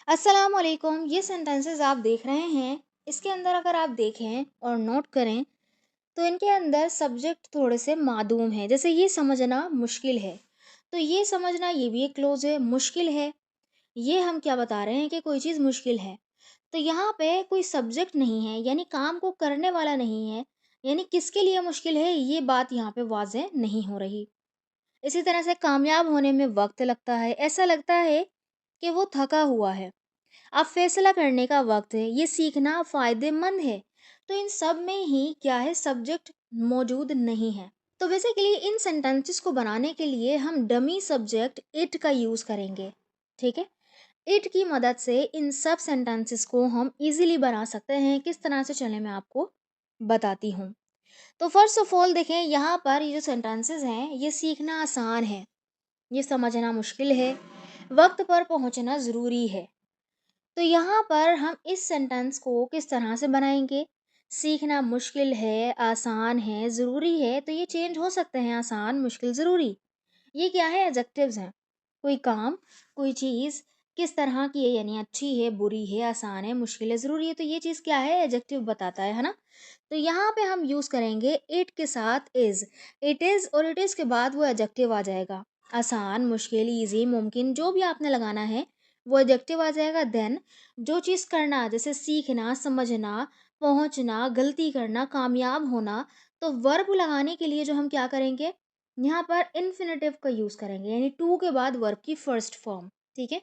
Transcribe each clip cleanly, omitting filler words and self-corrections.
अस्सलाम वालेकुम। ये सेंटेंसेस आप देख रहे हैं, इसके अंदर अगर आप देखें और नोट करें तो इनके अंदर सब्जेक्ट थोड़े से मादूम हैं। जैसे ये समझना मुश्किल है, तो ये समझना ये भी एक क्लोज है। मुश्किल है, ये हम क्या बता रहे हैं कि कोई चीज़ मुश्किल है। तो यहाँ पे कोई सब्जेक्ट नहीं है, यानी काम को करने वाला नहीं है, यानी किसके लिए मुश्किल है ये बात यहाँ पे वाज़ेह नहीं हो रही। इसी तरह से कामयाब होने में वक्त लगता है, ऐसा लगता है कि वो थका हुआ है। अब फैसला करने का वक्त है, ये सीखना फ़ायदेमंद है। तो इन सब में ही क्या है, सब्जेक्ट मौजूद नहीं है। तो बेसिकली इन सेंटेंसेस को बनाने के लिए हम डमी सब्जेक्ट इट का यूज़ करेंगे। ठीक है, इट की मदद से इन सब सेंटेंसेस को हम इजीली बना सकते हैं। किस तरह से, चले मैं आपको बताती हूँ। तो फर्स्ट ऑफ ऑल देखें, यहाँ पर ये जो सेंटेंसेस हैं ये सीखना आसान है, ये समझना मुश्किल है, वक्त पर पहुँचना ज़रूरी है। तो यहाँ पर हम इस सेंटेंस को किस तरह से बनाएंगे? सीखना मुश्किल है, आसान है, ज़रूरी है, तो ये चेंज हो सकते हैं, आसान, मुश्किल, ज़रूरी। ये क्या है? एडजेक्टिव्स हैं। कोई काम, कोई चीज़ किस तरह की है, यानी अच्छी है, बुरी है, आसान है, मुश्किल है, ज़रूरी है, तो ये चीज़ क्या है? एडजेक्टिव बताता है ना? तो यहाँ पे हम यूज़ करेंगे इट के साथ इज़। इट इज़ और इट इज़ के बाद वो एडजेक्टिव आ जाएगा। आसान, मुश्किल, ईज़ी, मुमकिन, जो भी आपने लगाना है वो एडजेक्टिव आ जाएगा। देन जो चीज़ करना, जैसे सीखना, समझना, पहुँचना, गलती करना, कामयाब होना, तो वर्ब लगाने के लिए जो हम क्या करेंगे, यहाँ पर इन्फिनेटिव का यूज़ करेंगे, यानी टू के बाद वर्ब की फर्स्ट फॉर्म। ठीक है,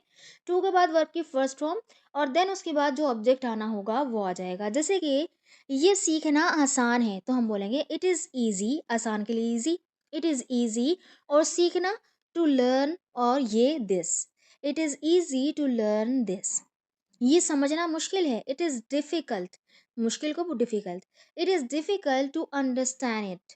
टू के बाद वर्ब की फर्स्ट फॉर्म, और देन उसके बाद जो ऑब्जेक्ट आना होगा वो आ जाएगा। जैसे कि ये सीखना आसान है, तो हम बोलेंगे इट इज़ ईजी, आसान के लिए ईजी, इट इज़ ईजी। और सीखना, टू लर्न, और ये this, it is easy to learn this. ये समझना मुश्किल है, इट इज़ डिफ़िकल्ट, मुश्किल को difficult, it is difficult to understand it.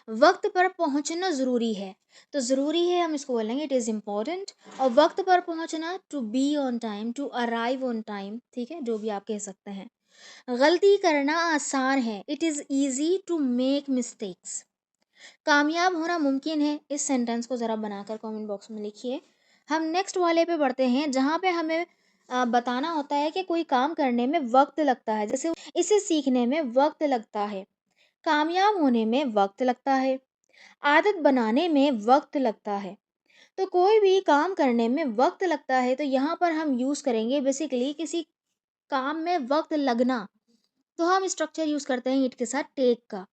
वक्त पर पहुंचना ज़रूरी है, तो ज़रूरी है हम इसको बोलेंगे इट इज़ इम्पॉर्टेंट। और वक्त पर पहुंचना, to be on time, to arrive on time, ठीक है, जो भी आप कह सकते हैं। गलती करना आसान है, it is easy to make mistakes. कामयाब होना मुमकिन है, इस सेंटेंस को ज़रा बनाकर कमेंट बॉक्स में लिखिए। हम नेक्स्ट वाले पे बढ़ते हैं, जहाँ पे हमें बताना होता है कि कोई काम करने में वक्त लगता है। जैसे इसे सीखने में वक्त लगता है, कामयाब होने में वक्त लगता है, आदत बनाने में वक्त लगता है। तो कोई भी काम करने में वक्त लगता है, तो यहाँ पर हम यूज़ करेंगे बेसिकली किसी काम में वक्त लगना, तो हम स्ट्रक्चर यूज़ करते हैं इट के साथ टेक का।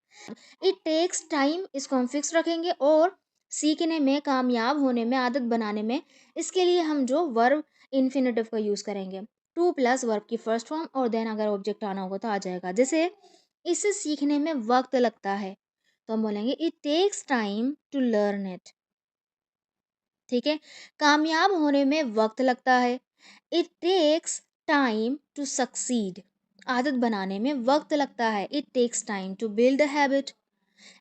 इट टेक्स टाइम, इसको हम फिक्स रखेंगे। और सीखने में, कामयाब होने में, आदत बनाने में, इसके लिए हम जो वर्ब इन्फिनेटिव का यूज़ करेंगे, टू प्लस वर्ब की फर्स्ट फॉर्म, और देन अगर ऑब्जेक्ट आना होगा तो आ जाएगा। जैसे इसे सीखने में वक्त लगता है, तो हम बोलेंगे it takes time to learn it. ठीक है, कामयाब होने में वक्त लगता है, it takes time to succeed. आदत बनाने में वक्त लगता है, it takes time to build a habit.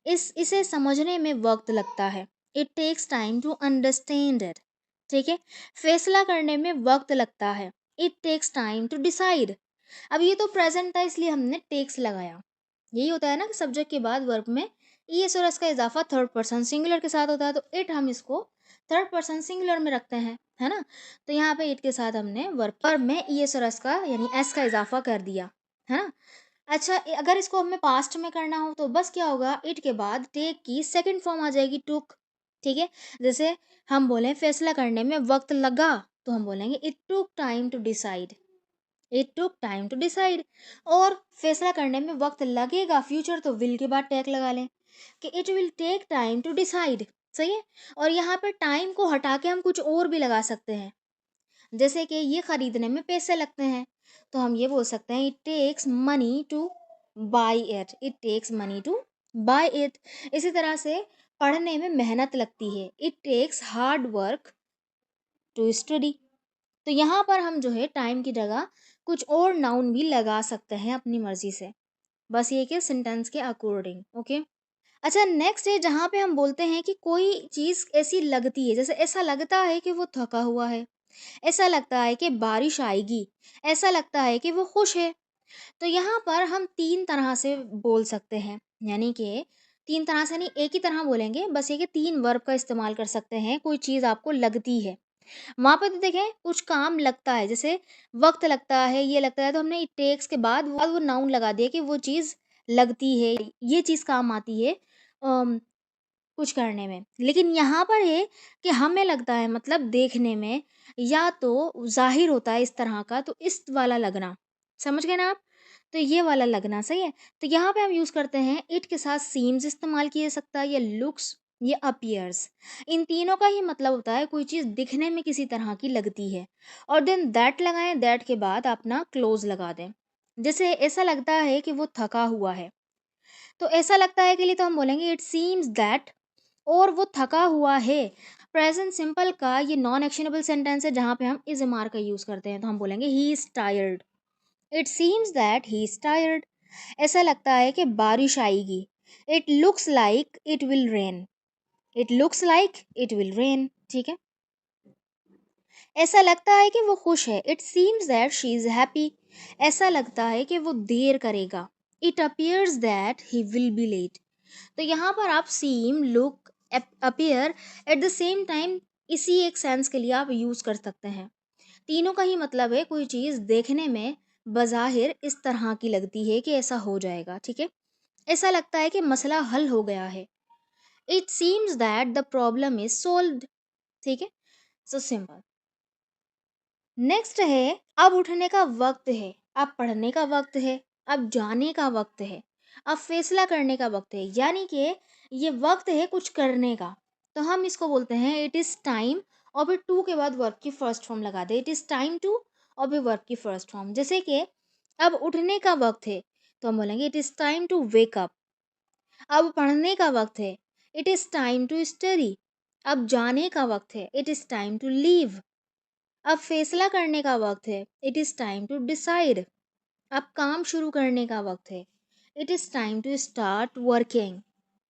इसे समझने में वक्त लगता है, it takes time to understand it. ठीक है, फैसला करने में वक्त लगता है, it takes time to decide. अब ये तो प्रेजेंट था, इसलिए हमने टेक्स लगाया। यही होता है ना कि सब्जेक्ट के बाद वर्ब में ईएस और एस का इजाफा थर्ड पर्सन सिंगुलर के साथ होता है, तो इट हम इसको थर्ड पर्सन सिंगुलर में रखते हैं, है ना। तो यहाँ पे इट के साथ हमने वर्ब में ईएस और एस का, यानी एस का इजाफा कर दिया, है ना। अच्छा, अगर इसको हमें पास्ट में करना हो तो बस क्या होगा, इट के बाद टेक की सेकंड फॉर्म आ जाएगी, टुक। ठीक है, जैसे हम बोलें फैसला करने में वक्त लगा, तो हम बोलेंगे it took time to decide, it took time to decide. और फैसला करने में वक्त लगेगा, फ्यूचर, तो विल के बाद टेक लगा लें कि it will take time to decide. सही है। और यहाँ पर टाइम को हटा के हम कुछ और भी लगा सकते हैं, जैसे कि ये खरीदने में पैसे लगते हैं, तो हम ये बोल सकते हैं it takes money to buy it, it takes money to buy it. इसी तरह से पढ़ने में मेहनत लगती है, it takes hard work to study. तो यहाँ पर हम जो है टाइम की जगह कुछ और नाउन भी लगा सकते हैं अपनी मर्जी से, बस ये कि सेंटेंस के अकॉर्डिंग। ओके, अच्छा, नेक्स्ट है जहाँ पे हम बोलते हैं कि कोई चीज़ ऐसी लगती है, जैसे ऐसा लगता है कि वो थका हुआ है, ऐसा लगता है कि बारिश आएगी, ऐसा लगता है कि वो खुश है। तो यहाँ पर हम तीन तरह से बोल सकते हैं, यानी कि तीन तरह से नहीं, एक ही तरह बोलेंगे, बस ये कि तीन वर्ब का इस्तेमाल कर सकते हैं। कोई चीज़ आपको लगती है, वहाँ पे तो देखें कुछ काम लगता है, जैसे वक़्त लगता है, ये लगता है, तो हमने इट टेक्स के बाद वो नाउन लगा दिया कि वो चीज़ लगती है, ये चीज़ काम आती है कुछ करने में। लेकिन यहाँ पर है कि हमें लगता है मतलब देखने में या तो ज़ाहिर होता है इस तरह का, तो इस वाला लगना, समझ गए ना आप? तो ये वाला लगना सही है। तो यहाँ पे हम यूज़ करते हैं इट के साथ सीम्स इस्तेमाल किया जा सकता है, या लुक्स, या अपीयर्स। इन तीनों का ही मतलब होता है कोई चीज़ दिखने में किसी तरह की लगती है। और देन दैट लगाएँ, दैट के बाद अपना क्लोज़ लगा दें। जैसे ऐसा लगता है कि वो थका हुआ है, तो ऐसा लगता है के लिए तो हम बोलेंगे इट सीम्स दैट, और वो थका हुआ है। प्रेजेंट सिंपल का ये नॉन एक्शनेबल सेंटेंस है जहाँ पे हम इज एम आर का यूज़ करते हैं, तो हम बोलेंगे he is tired. It seems that he is tired. ऐसा लगता है कि बारिश आएगी। It looks like it will rain. It looks like it will rain, ठीक है। ऐसा लगता है कि वो खुश है। It seems that she is happy. ऐसा लगता है कि वो देर करेगा। It appears that he will be late. तो यहाँ पर आप seem, look, appear at the same time इसी एक सेंस के लिए आप यूज़ कर सकते हैं। तीनों का ही मतलब है कोई चीज़ देखने में बज़ाहिर इस तरह की लगती है कि ऐसा हो जाएगा, ठीक है। ऐसा लगता है कि मसला हल हो गया है। It seems that the problem is solved, ठीक है। So simple. नेक्स्ट है अब उठने का वक्त है, अब पढ़ने का वक्त है, अब जाने का वक्त है, अब फैसला करने का वक्त है, यानी कि ये वक्त है कुछ करने का। तो हम इसको बोलते हैं इट इज़ टाइम, और फिर टू के बाद वर्क की फर्स्ट फॉर्म लगा दे। इट इज़ टाइम टू, और फिर वर्क की फर्स्ट फॉर्म। जैसे कि अब उठने का वक्त है, तो हम बोलेंगे it is time to wake up. अब पढ़ने का वक्त है, it is time to study. अब जाने का वक्त है, it is time to leave. अब फैसला करने का वक्त है, it is time to decide. अब काम शुरू करने का वक्त है, it is time to start working,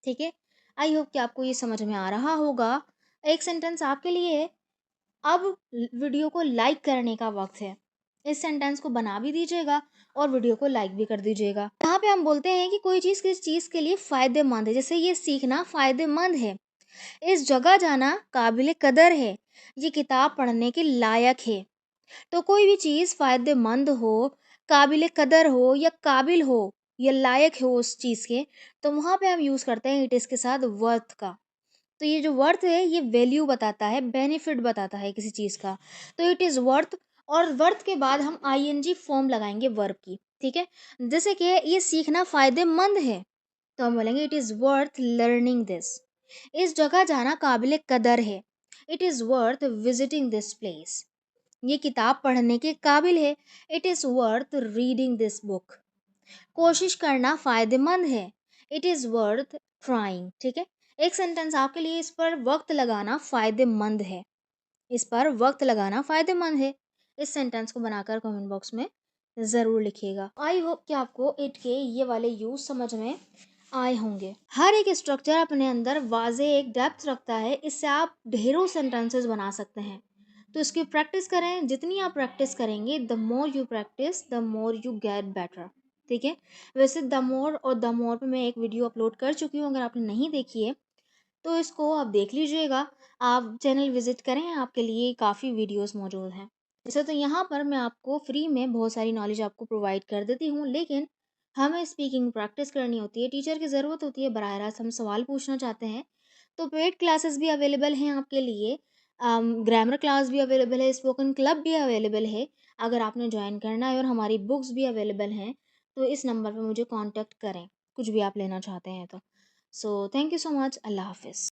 ठीक है। आई होप कि आपको ये समझ में आ रहा होगा। एक सेंटेंस आपके लिए है, अब वीडियो को लाइक करने का वक्त है। इस सेंटेंस को बना भी दीजिएगा और वीडियो को लाइक भी कर दीजिएगा। यहाँ पे हम बोलते हैं कि कोई चीज़ किस चीज़ के लिए फ़ायदेमंद है, जैसे ये सीखना फ़ायदेमंद है, इस जगह जाना काबिल कदर है, ये किताब पढ़ने के लायक है। तो कोई भी चीज़ फ़ायदेमंद हो, काबिल कदर हो, या काबिल हो, या लायक हो उस चीज़ के, तो वहाँ पे हम यूज़ करते हैं इट इज़ के साथ वर्थ का। तो ये जो वर्थ है ये वैल्यू बताता है, बेनिफिट बताता है किसी चीज़ का। तो इट इज़ वर्थ, और वर्थ के बाद हम आईएनजी फॉर्म लगाएंगे वर्ब की, ठीक है। जैसे कि ये सीखना फ़ायदेमंद है, तो हम बोलेंगे it is worth learning this. इस जगह जाना काबिल कदर है, it is worth visiting this place. ये किताब पढ़ने के काबिल है, it is worth reading this book. कोशिश करना फ़ायदेमंद है, इट इज़ वर्थ ट्राइंग, ठीक है। एक सेंटेंस आपके लिए, इस पर वक्त लगाना फ़ायदेमंद है, इस पर वक्त लगाना फ़ायदेमंद है। इस सेंटेंस को बनाकर कमेंट बॉक्स में ज़रूर लिखिएगा। आई होप कि आपको इट के ये वाले यूज़ समझ में आए होंगे। हर एक स्ट्रक्चर अपने अंदर वाज़े एक डेप्थ रखता है, इससे आप ढेरों सेंटेंसेस बना सकते हैं। तो इसकी प्रैक्टिस करें, जितनी आप प्रैक्टिस करेंगे, the more you practice the more you get better, ठीक है। वैसे द मोर और द मोर पे मैं एक वीडियो अपलोड कर चुकी हूँ, अगर आपने नहीं देखी है तो इसको आप देख लीजिएगा। आप चैनल विजिट करें, आपके लिए काफ़ी वीडियोस मौजूद हैं। वैसे तो यहाँ पर मैं आपको फ्री में बहुत सारी नॉलेज आपको प्रोवाइड कर देती हूँ, लेकिन हमें स्पीकिंग प्रैक्टिस करनी होती है, टीचर की ज़रूरत होती है, बराह रास्त हम सवाल पूछना चाहते हैं, तो पेड क्लासेस भी अवेलेबल हैं आपके लिए। ग्रामर क्लास भी अवेलेबल है, स्पोकन क्लब भी अवेलेबल है, अगर आपने ज्वाइन करना है, और हमारी बुक्स भी अवेलेबल हैं। तो इस नंबर पर मुझे कांटेक्ट करें, कुछ भी आप लेना चाहते हैं तो। So thank you so much. अल्लाह हाफिज़।